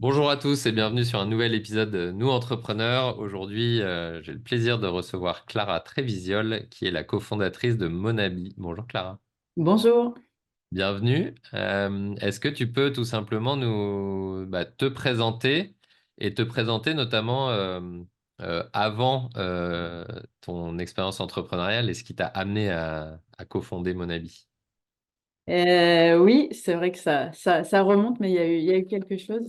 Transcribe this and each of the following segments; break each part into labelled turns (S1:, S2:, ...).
S1: Bonjour à tous et bienvenue sur un nouvel épisode de Nous Entrepreneurs. Aujourd'hui, j'ai le plaisir de recevoir Clara Trévisiol, qui est la cofondatrice de Monabi. Bonjour Clara.
S2: Bonjour.
S1: Bienvenue. Est-ce que tu peux tout simplement te présenter et te présenter notamment avant ton expérience entrepreneuriale et ce qui t'a amené à cofonder Monabi?
S2: Oui, c'est vrai que ça remonte, mais il y a eu quelque chose.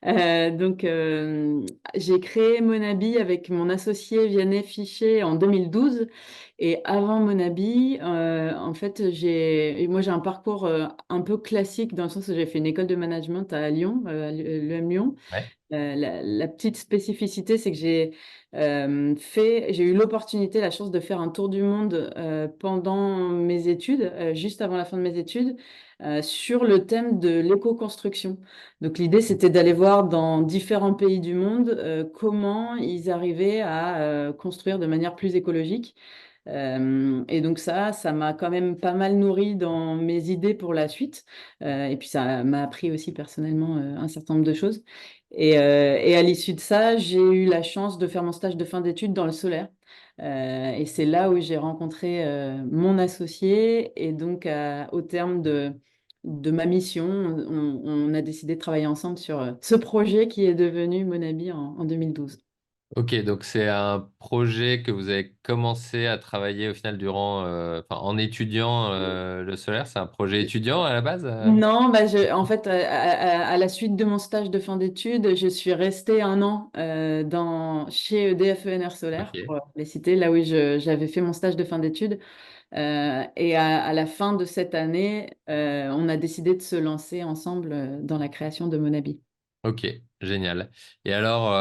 S2: Donc, j'ai créé Monabi avec mon associé Vianney Fichet en 2012. Et avant Monabi, en fait, moi, j'ai un parcours un peu classique dans le sens où j'ai fait une école de management à Lyon, à l'EM Lyon.
S1: Ouais.
S2: La petite spécificité, c'est que j'ai eu l'opportunité, la chance de faire un tour du monde pendant mes études, juste avant la fin de mes études, sur le thème de l'éco-construction. Donc l'idée, c'était d'aller voir dans différents pays du monde comment ils arrivaient à construire de manière plus écologique. Et donc ça m'a quand même pas mal nourri dans mes idées pour la suite. Et puis ça m'a appris aussi personnellement un certain nombre de choses. Et à l'issue de ça, j'ai eu la chance de faire mon stage de fin d'études dans le solaire. Et c'est là où j'ai rencontré mon associé. Et donc, au terme de ma mission, on a décidé de travailler ensemble sur ce projet qui est devenu Monabi en 2012.
S1: Ok, donc c'est un projet que vous avez commencé à travailler au final en étudiant le solaire. C'est un projet étudiant à la base?
S2: Non, bah en fait, à la suite de mon stage de fin d'études, je suis restée un an chez EDF ENR Solaire,
S1: Ok.
S2: pour les citer, là où j'avais fait mon stage de fin d'études. Et à la fin de cette année, on a décidé de se lancer ensemble dans la création de Monabi.
S1: Ok, génial. Et alors,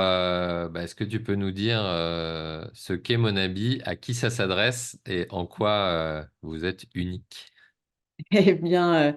S1: est-ce que tu peux nous dire ce qu'est Monabi, à qui ça s'adresse et en quoi vous êtes unique?
S2: Eh bien,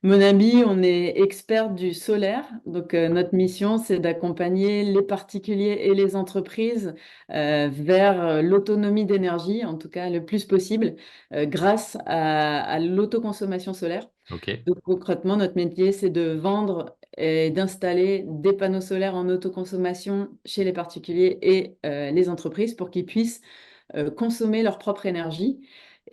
S2: Monabi, on est expert du solaire. Donc, notre mission, c'est d'accompagner les particuliers et les entreprises vers l'autonomie d'énergie, en tout cas le plus possible, grâce à l'autoconsommation solaire.
S1: Ok,
S2: Donc, concrètement, notre métier, c'est de vendre et d'installer des panneaux solaires en autoconsommation chez les particuliers et les entreprises pour qu'ils puissent consommer leur propre énergie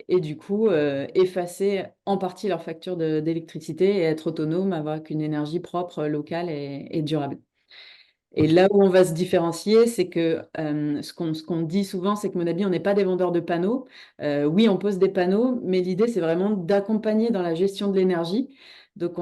S2: et du coup effacer en partie leur facture d'électricité et être autonome avec une énergie propre, locale et durable. Et
S1: ok.
S2: là où on va se différencier, c'est que ce qu'on dit souvent, c'est que Monabi, on n'est pas des vendeurs de panneaux. Oui, on pose des panneaux, mais l'idée, c'est vraiment d'accompagner dans la gestion de l'énergie. Donc,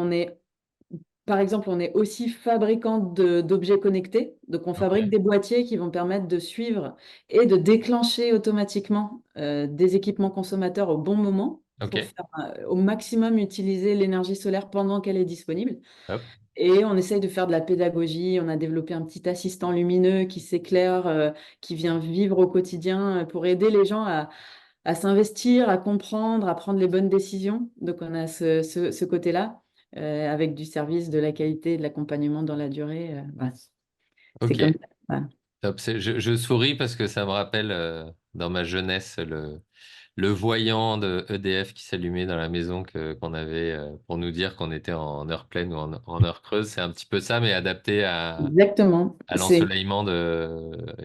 S2: par exemple, on est aussi fabricant d'objets connectés. Donc, on fabrique
S1: Ok,
S2: des boîtiers qui vont permettre de suivre et de déclencher automatiquement des équipements consommateurs au bon moment
S1: ok,
S2: pour faire au maximum utiliser l'énergie solaire pendant qu'elle est disponible.
S1: hop,
S2: Et on essaye de faire de la pédagogie. On a développé un petit assistant lumineux qui s'éclaire, qui vient vivre au quotidien pour aider les gens à s'investir, à comprendre, à prendre les bonnes décisions. Donc, on a ce côté-là, avec du service, de la qualité, de l'accompagnement dans la durée. Voilà. C'est
S1: ok.
S2: comme ça. Voilà.
S1: Top. Je souris parce que ça me rappelle dans ma jeunesse le voyant de EDF qui s'allumait dans la maison qu'on avait pour nous dire qu'on était en heure pleine ou en heure creuse. C'est un petit peu ça, mais adapté
S2: Exactement.
S1: à l'ensoleillement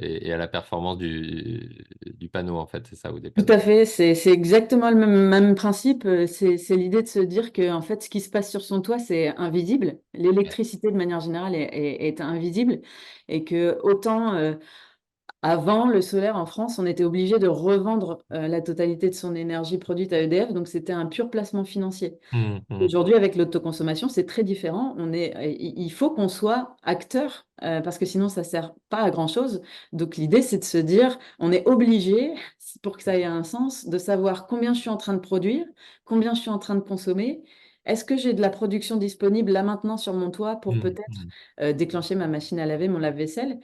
S1: et à la performance du panneau, en fait. C'est ça, ou des
S2: Tout
S1: panneaux.
S2: à fait. C'est exactement le même principe. C'est l'idée de se dire que en fait, ce qui se passe sur son toit, c'est invisible.
S1: Ouais.
S2: L'électricité, de manière générale, est invisible. Et que autant avant, le solaire en France, on était obligé de revendre la totalité de son énergie produite à EDF, donc c'était un pur placement financier.
S1: Hum, hum,
S2: Aujourd'hui, avec l'autoconsommation, c'est très différent. Il faut qu'on soit acteur parce que sinon, ça ne sert pas à grand-chose. Donc, l'idée, c'est de se dire, on est obligé, pour que ça ait un sens, de savoir combien je suis en train de produire, combien je suis en train de consommer. Est-ce que j'ai de la production disponible là maintenant sur mon toit pour
S1: hum,
S2: peut-être
S1: hum.
S2: déclencher ma machine à laver, mon lave-vaisselle?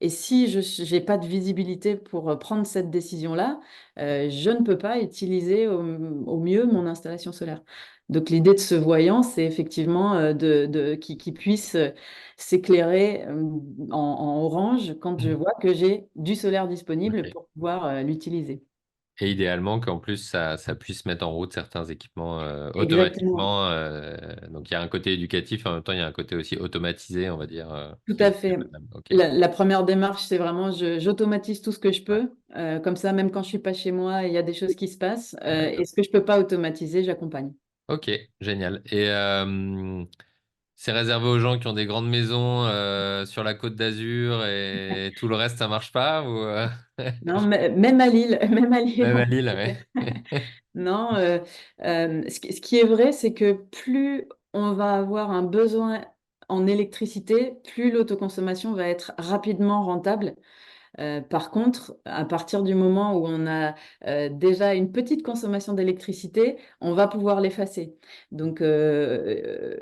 S2: Et si je n'ai pas de visibilité pour prendre cette décision-là, je ne peux pas utiliser au mieux mon installation solaire. Donc l'idée de ce voyant, c'est effectivement qu'il puisse s'éclairer en orange quand je vois que j'ai du solaire disponible
S1: Ok.
S2: pour pouvoir l'utiliser.
S1: Et idéalement qu'en plus, ça puisse mettre en route certains équipements
S2: Exactement.
S1: automatiquement. Donc, il y a un côté éducatif, en même temps, il y a un côté aussi automatisé, on va dire,
S2: Tout à
S1: qui est
S2: fait.
S1: faisable. OK.
S2: La première démarche, c'est vraiment j'automatise tout ce que je
S1: Ouais.
S2: peux. Comme ça, même quand je suis pas chez moi, il y a des choses qui se passent. Et
S1: D'accord.
S2: ce que je peux pas automatiser, j'accompagne.
S1: OK, génial. Et c'est réservé aux gens qui ont des grandes maisons sur la Côte d'Azur et tout le reste, ça marche pas ou
S2: Non, mais même à Lille, même à Lille,
S1: même
S2: on
S1: à
S2: peut
S1: Lille,
S2: le faire.
S1: ouais.
S2: Non, ce qui est vrai, c'est que plus on va avoir un besoin en électricité, plus l'autoconsommation va être rapidement rentable. Par contre, à partir du moment où on a déjà une petite consommation d'électricité, on va pouvoir l'effacer. Donc,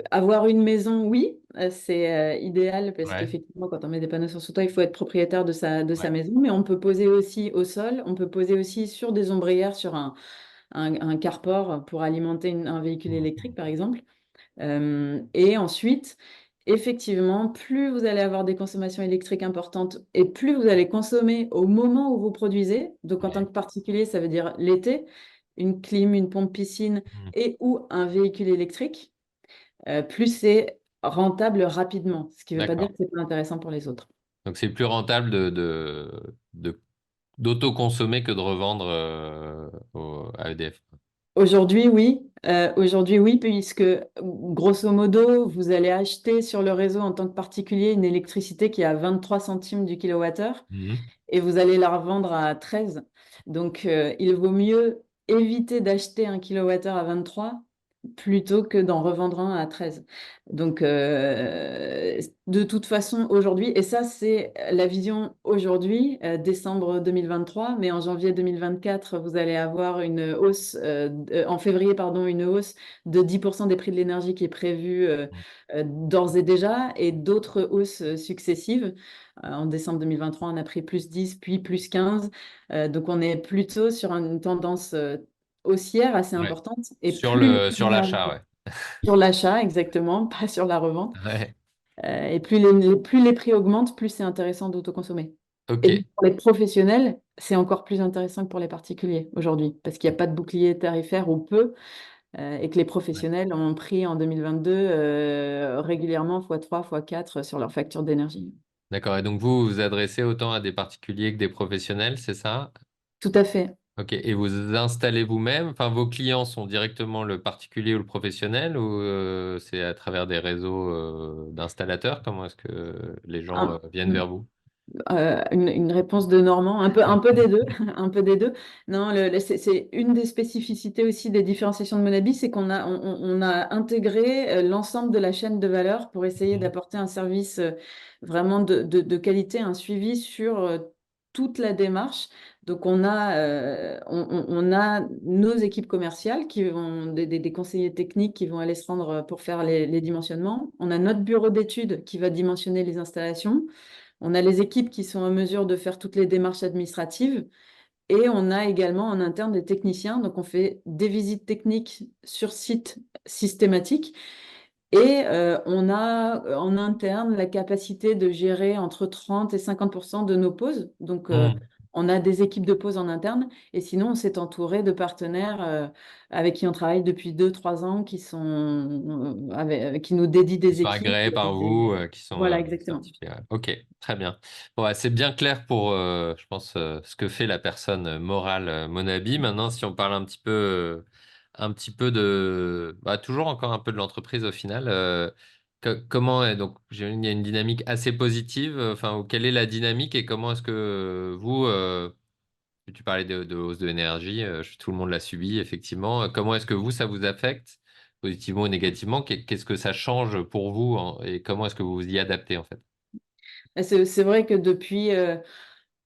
S2: avoir une maison, oui, c'est idéal parce
S1: Ouais,
S2: qu'effectivement, quand on met des panneaux sur son toit, il faut être propriétaire de sa
S1: ouais.
S2: maison, mais on peut poser aussi au sol, on peut poser aussi sur des ombrières, sur un carport pour alimenter un véhicule électrique,
S1: Mhm.
S2: par exemple. Et ensuite, effectivement, plus vous allez avoir des consommations électriques importantes et plus vous allez consommer au moment où vous produisez. Donc, en tant
S1: Ouais.
S2: que particulier, ça veut dire l'été, une clim, une pompe piscine
S1: Mhm.
S2: et ou un véhicule électrique, plus c'est rentable rapidement. Ce qui ne veut pas dire
S1: D'accord.
S2: que c'est pas intéressant pour les autres.
S1: Donc c'est plus rentable d'auto-consommer que de revendre à EDF.
S2: Aujourd'hui, oui, puisque grosso modo, vous allez acheter sur le réseau en tant que particulier une électricité qui est à 23 centimes du kilowattheure
S1: Mhm.
S2: et vous allez la revendre à 13. Donc, il vaut mieux éviter d'acheter un kilowattheure à 23 plutôt que d'en revendre un à 13. Donc, de toute façon, aujourd'hui, et ça, c'est la vision aujourd'hui, décembre 2023, mais en janvier 2024, vous allez avoir une hausse, en février, pardon, une hausse de 10% des prix de l'énergie qui est prévue d'ores et déjà, et d'autres hausses successives. En décembre 2023, on a pris plus 10, puis plus 15. Donc, on est plutôt sur une tendance haussière assez
S1: Ouais.
S2: importante. Et plus
S1: Sur
S2: l'énergie
S1: l'achat, ouais.
S2: sur l'achat, exactement, pas sur la revente.
S1: Ouais.
S2: Et plus les prix augmentent, plus c'est intéressant d'autoconsommer.
S1: Ok.
S2: Et donc, pour les professionnels, c'est encore plus intéressant que pour les particuliers aujourd'hui, parce qu'il n'y a pas de bouclier tarifaire ou peu, et que les
S1: Ouais.
S2: professionnels ont pris en 2022 régulièrement x3, x4 sur leur facture d'énergie.
S1: D'accord. Et donc vous vous adressez autant à des particuliers que des professionnels, c'est ça?
S2: Tout à fait.
S1: Ok. Et vous installez vous-même? Enfin, vos clients sont directement le particulier ou le professionnel ou c'est à travers des réseaux d'installateurs? Comment est-ce que les gens
S2: Un-
S1: viennent vers vous?
S2: une réponse de Normand, un peu des deux, un peu des deux. Non, c'est une des spécificités aussi des différenciations de Monabi, c'est on a intégré l'ensemble de la chaîne de valeur pour essayer
S1: Mhm.
S2: d'apporter un service vraiment de qualité, un suivi sur toute la démarche. Donc on a nos équipes commerciales qui vont des conseillers techniques qui vont aller se rendre pour faire les dimensionnements. On a notre bureau d'études qui va dimensionner les installations. On a les équipes qui sont en mesure de faire toutes les démarches administratives et on a également en interne des techniciens. Donc, on fait des visites techniques sur site systématiques et on a en interne la capacité de gérer entre 30 et 50% de nos pauses. Donc,
S1: Mhm.
S2: on a des équipes de pause en interne et sinon, on s'est entouré de partenaires avec qui on travaille depuis 2, 3 ans qui nous dédient
S1: Qui
S2: des
S1: sont
S2: équipes.
S1: agréés par vous, qui sont
S2: Voilà, exactement.
S1: certifiés. Ouais. Ok, très bien. Bon, ouais, c'est bien clair pour, je pense, ce que fait la personne morale Monabi. Maintenant, si on parle un petit peu de, bah, toujours encore un peu de l'entreprise au final. Comment est donc, il y a une dynamique assez positive. Enfin, ou quelle est la dynamique et comment est-ce que vous, tu parlais de hausse de l'énergie, tout le monde l'a subi, effectivement. Comment est-ce que vous, ça vous affecte, positivement ou négativement? Qu'est-ce que ça change pour vous et comment est-ce que vous vous y adaptez, en fait?
S2: C'est vrai que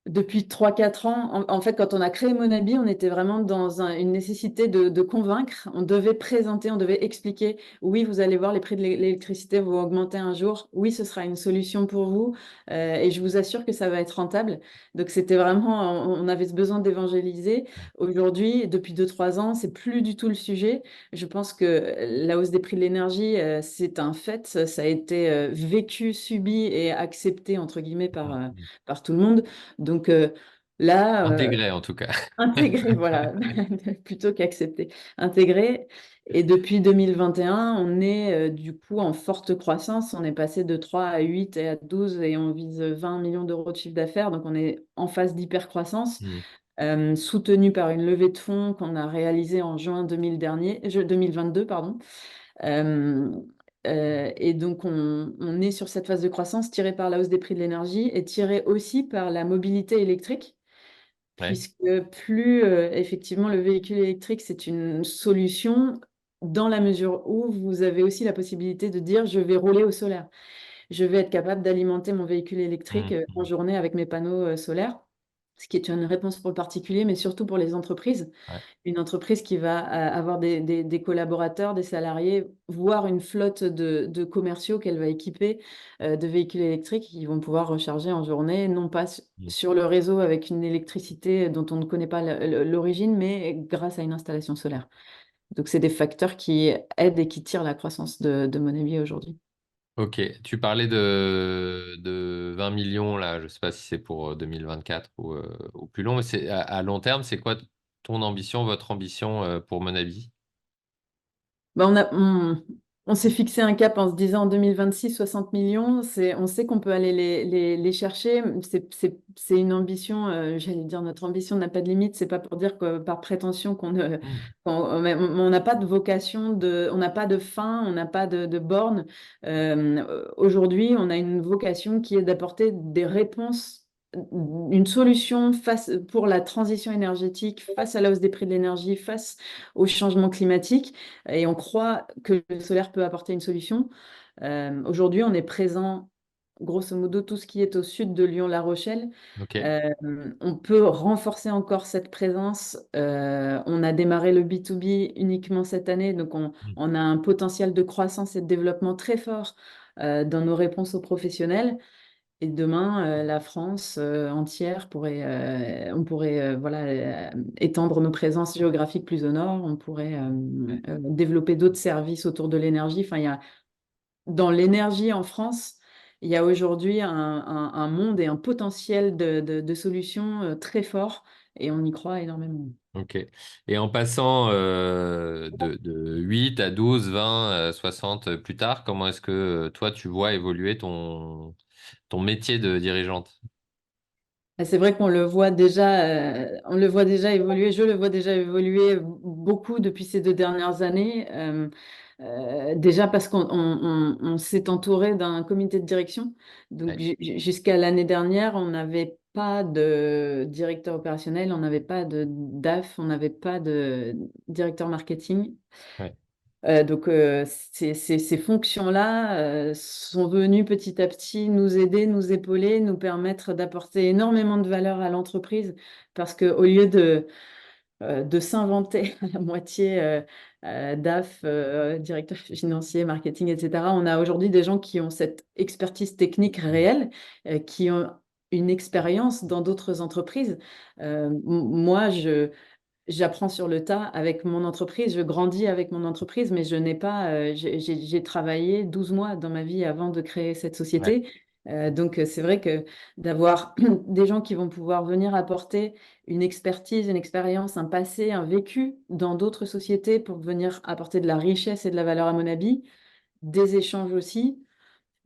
S2: depuis 3, 4 ans, en fait, quand on a créé Monabi, on était vraiment dans une nécessité de convaincre. On devait présenter, on devait expliquer, oui, vous allez voir, les prix de l'électricité vont augmenter un jour. Oui, ce sera une solution pour vous. Et je vous assure que ça va être rentable. Donc, c'était vraiment, on avait ce besoin d'évangéliser. Aujourd'hui, depuis 2, 3 ans, c'est plus du tout le sujet. Je pense que la hausse des prix de l'énergie, c'est un fait. Ça a été vécu, subi et accepté, entre guillemets, par tout le monde. Donc, Là,
S1: Intégré en tout cas.
S2: intégrer, voilà, plutôt qu'accepter. Intégrer. Et depuis 2021, on est du coup en forte croissance. On est passé de 3 à 8 et à 12 et on vise 20 millions d'euros de chiffre d'affaires. Donc on est en phase d'hypercroissance,
S1: Hmm.
S2: soutenu par une levée de fonds qu'on a réalisée en juin 2022, pardon. Euh, et donc on est sur cette phase de croissance tirée par la hausse des prix de l'énergie et tirée aussi par la mobilité électrique
S1: Ouais.
S2: puisque plus effectivement le véhicule électrique, c'est une solution dans la mesure où vous avez aussi la possibilité de dire je vais rouler au solaire. Je vais être capable d'alimenter mon véhicule électrique
S1: Hmm.
S2: en
S1: Hmm.
S2: journée avec mes panneaux solaires, ce qui est une réponse pour le particulier, mais surtout pour les entreprises.
S1: Ouais.
S2: Une entreprise qui va avoir des collaborateurs, des salariés, voire une flotte de commerciaux qu'elle va équiper de véhicules électriques qui vont pouvoir recharger en journée, non pas
S1: Hmm.
S2: sur le réseau avec une électricité dont on ne connaît pas l'origine, mais grâce à une installation solaire. Donc, c'est des facteurs qui aident et qui tirent la croissance de Monabi aujourd'hui.
S1: Ok, tu parlais de 20 millions là, je ne sais pas si c'est pour 2024 ou plus long, mais c'est à long terme, c'est quoi ton ambition, votre ambition pour Monabi?
S2: Bah, on s'est fixé un cap en se disant en 2026, 60 millions. On sait qu'on peut aller les chercher. C'est une ambition, j'allais dire, notre ambition n'a pas de limite. C'est pas pour dire que par prétention
S1: Hmm.
S2: on n'a pas de vocation, on n'a pas de fin, on n'a pas de borne. Aujourd'hui, on a une vocation qui est d'apporter des réponses, une solution pour la transition énergétique, face à la hausse des prix de l'énergie, face au changement climatique. Et on croit que le solaire peut apporter une solution. Aujourd'hui, on est présent, grosso modo, tout ce qui est au sud de Lyon-La Rochelle.
S1: Ok.
S2: Euh, on peut renforcer encore cette présence. On a démarré le B2B uniquement cette année, donc
S1: Hmm.
S2: on a un potentiel de croissance et de développement très fort dans nos réponses aux professionnels. Et demain, la France entière on pourrait voilà, étendre nos présences géographiques plus au nord, on pourrait
S1: Ouais.
S2: développer d'autres services autour de l'énergie. Enfin, dans l'énergie en France, il y a aujourd'hui un monde et un potentiel de solutions très fort et on y croit énormément.
S1: Ok. Et en passant de 8 à 12, 20, 60 plus tard, comment est-ce que toi tu vois évoluer ton métier de dirigeante?
S2: Et c'est vrai on le voit déjà évoluer, je le vois déjà évoluer beaucoup depuis ces 2 dernières années. Déjà parce qu'on s'est entouré d'un comité de direction. Donc
S1: Ouais.
S2: jusqu'à l'année dernière, on n'avait pas de directeur opérationnel, on n'avait pas de DAF, on n'avait pas de directeur marketing.
S1: Ouais.
S2: Ces fonctions-là sont venues petit à petit nous aider, nous épauler, nous permettre d'apporter énormément de valeur à l'entreprise parce qu'au lieu de s'inventer à la moitié DAF, directeur financier, marketing, etc., on a aujourd'hui des gens qui ont cette expertise technique réelle, qui ont une expérience dans d'autres entreprises. Moi, j'apprends sur le tas avec mon entreprise, je grandis avec mon entreprise, mais je n'ai pas, j'ai travaillé 12 mois dans ma vie avant de créer cette
S1: Ouais.
S2: société. Donc, c'est vrai que d'avoir des gens qui vont pouvoir venir apporter une expertise, une expérience, un passé, un vécu dans d'autres sociétés pour venir apporter de la richesse et de la valeur à Monabi, des échanges aussi,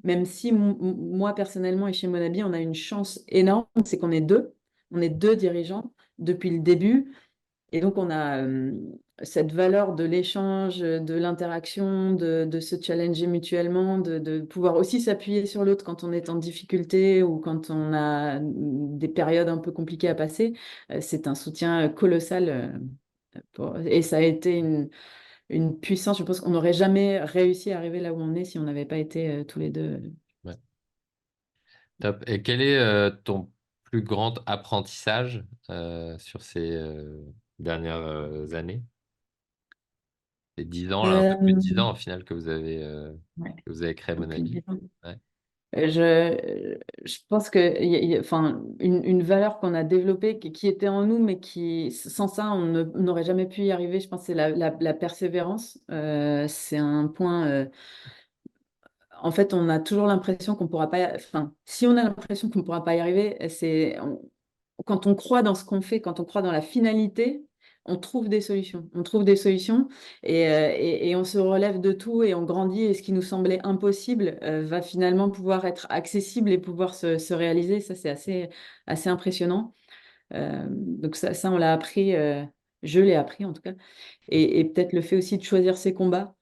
S2: même si moi personnellement et chez Monabi, on a une chance énorme, c'est qu'on est deux. On est deux dirigeants depuis le début. Et donc, on a cette valeur de l'échange, de l'interaction, de se challenger mutuellement, de pouvoir aussi s'appuyer sur l'autre quand on est en difficulté ou quand on a des périodes un peu compliquées à passer. C'est un soutien colossal. Et ça a été une puissance. Je pense qu'on n'aurait jamais réussi à arriver là où on est si on n'avait pas été tous les deux.
S1: Ouais. Top. Et quel est ton plus grand apprentissage sur ces dernières années? C'est 10 ans, là, un peu plus de
S2: Euh,
S1: 10 ans au final
S2: ouais,
S1: que vous avez créé
S2: depuis
S1: Monabi.
S2: 10 ans.
S1: Ouais.
S2: Je pense que enfin, une valeur qu'on a développée qui était en nous, mais qui, sans ça, on n'aurait jamais pu y arriver. Je pense que c'est la persévérance. C'est un point. En fait, on a toujours l'impression qu'on pourra pas. Enfin, si on a l'impression qu'on ne pourra pas y arriver, quand on croit dans ce qu'on fait, quand on croit dans la finalité, on trouve des solutions. On trouve des solutions et on se relève de tout et on grandit. Et ce qui nous semblait impossible va finalement pouvoir être accessible et pouvoir se réaliser. Ça, c'est assez impressionnant. Donc ça, on l'a appris, je l'ai appris en tout cas. Et peut-être le fait aussi de choisir ses combats.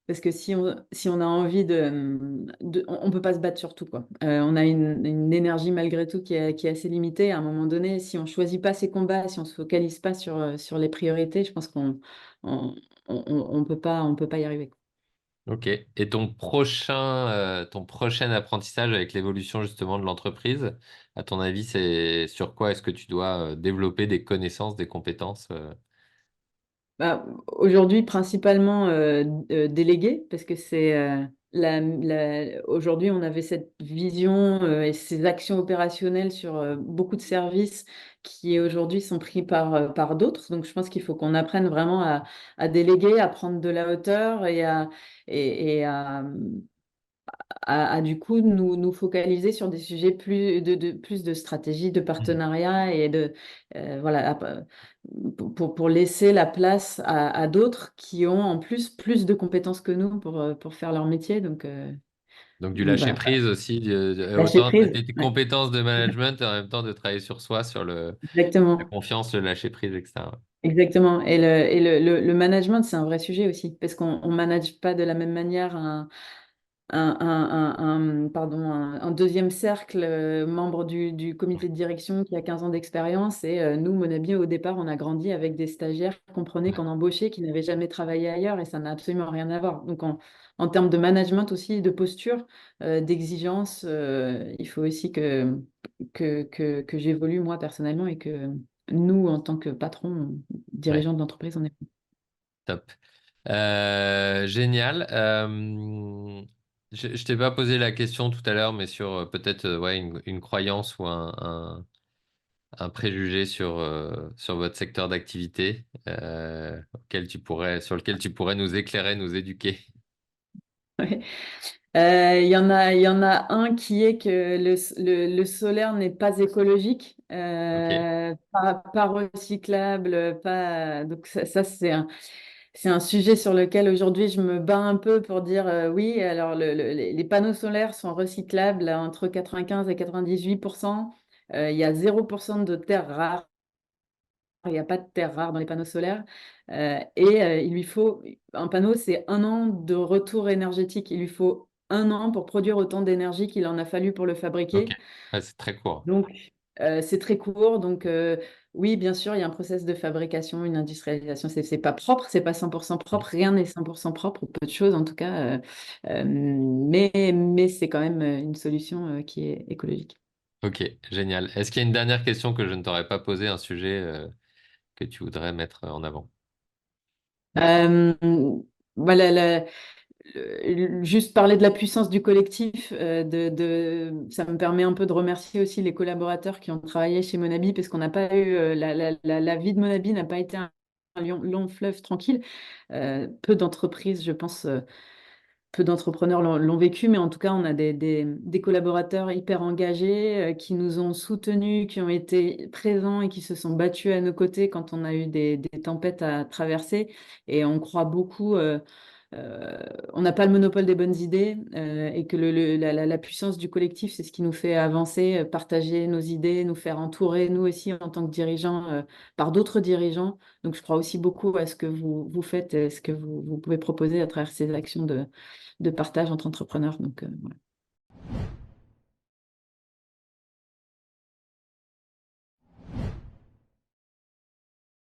S2: Parce que si on a envie on peut pas se battre sur tout, quoi. On a une énergie malgré tout qui est assez limitée. À un moment donné, si on choisit pas ses combats, si on se focalise pas sur les priorités, je pense on, on peut pas y arriver.
S1: Ok. Et ton prochain apprentissage avec l'évolution justement de l'entreprise, à ton avis, c'est sur quoi est-ce que tu dois développer des connaissances, des compétences?
S2: Bah, aujourd'hui, principalement délégué, parce que c'est aujourd'hui, on avait cette vision et ces actions opérationnelles sur beaucoup de services qui aujourd'hui sont pris par d'autres. Donc, je pense qu'il faut qu'on apprenne vraiment à déléguer, à prendre de la hauteur et à, du coup nous focaliser sur des sujets plus de stratégie, de
S1: Mhm.
S2: partenariat et voilà, pour laisser la place à d'autres qui ont en plus de compétences que nous pour faire leur métier.
S1: Donc du
S2: Donc
S1: lâcher
S2: voilà,
S1: prise aussi,
S2: lâcher
S1: autant
S2: prise.
S1: des
S2: Ouais,
S1: compétences de management et en même temps de travailler sur soi, sur la
S2: exactement.
S1: confiance, le lâcher prise, etc.
S2: Exactement. Le management, c'est un vrai sujet aussi, parce qu'on ne manage pas de la même manière pardon, un deuxième cercle, membre du comité de direction qui a 15 ans d'expérience. Et nous, Monabi, au départ, on a grandi avec des stagiaires qu'on embauchait, qui n'avaient jamais travaillé ailleurs, et ça n'a absolument rien à voir. Donc, en termes de management aussi, de posture, d'exigence, il faut aussi que j'évolue moi personnellement et que nous, en tant que patron,
S1: Ouais,
S2: dirigeants de l'entreprise, on est.
S1: top. Génial. Je t'ai pas posé la question tout à l'heure, mais sur peut-être ouais, une croyance ou un préjugé sur votre secteur d'activité sur lequel tu pourrais nous éclairer, nous éduquer.
S2: Il y en a un qui est que le solaire n'est pas écologique,
S1: Ok,
S2: pas recyclable, pas. Donc ça, c'est un sujet sur lequel aujourd'hui je me bats un peu pour dire oui. Alors les panneaux solaires sont recyclables à entre 95 et 98%. Il y a 0% de terres rares. Il n'y a pas de terres rares dans les panneaux solaires. Il lui faut, un panneau, c'est 1 an de retour énergétique. Il lui faut 1 an pour produire autant d'énergie qu'il en a fallu pour le
S1: ok.
S2: fabriquer.
S1: Ouais, c'est très court.
S2: Donc, c'est très court. Donc, oui, bien sûr, il y a un process de fabrication, une industrialisation. C'est pas propre, c'est pas 100% propre. Rien n'est 100% propre, ou peu de choses en tout cas. Mais c'est quand même une solution qui est écologique.
S1: Ok, génial. Est-ce qu'il y a une dernière question que je ne t'aurais pas posée, un sujet que tu voudrais mettre en avant?
S2: Euh, voilà, juste parler de la puissance du collectif, ça me permet un peu de remercier aussi les collaborateurs qui ont travaillé chez Monabi, parce qu'on n'a pas eu, la vie de Monabi n'a pas été un long fleuve tranquille. Peu d'entreprises, je pense, peu d'entrepreneurs l'ont vécu, mais en tout cas, on a des collaborateurs hyper engagés qui nous ont soutenus, qui ont été présents et qui se sont battus à nos côtés quand on a eu des tempêtes à traverser. Et on croit beaucoup. On n'a pas le monopole des bonnes idées et que la puissance du collectif, c'est ce qui nous fait avancer, partager nos idées, nous faire entourer, nous aussi, en tant que dirigeants, par d'autres dirigeants. Donc, je crois aussi beaucoup à ce que vous faites, ce que vous pouvez proposer à travers ces actions de partage entre entrepreneurs. Donc, voilà.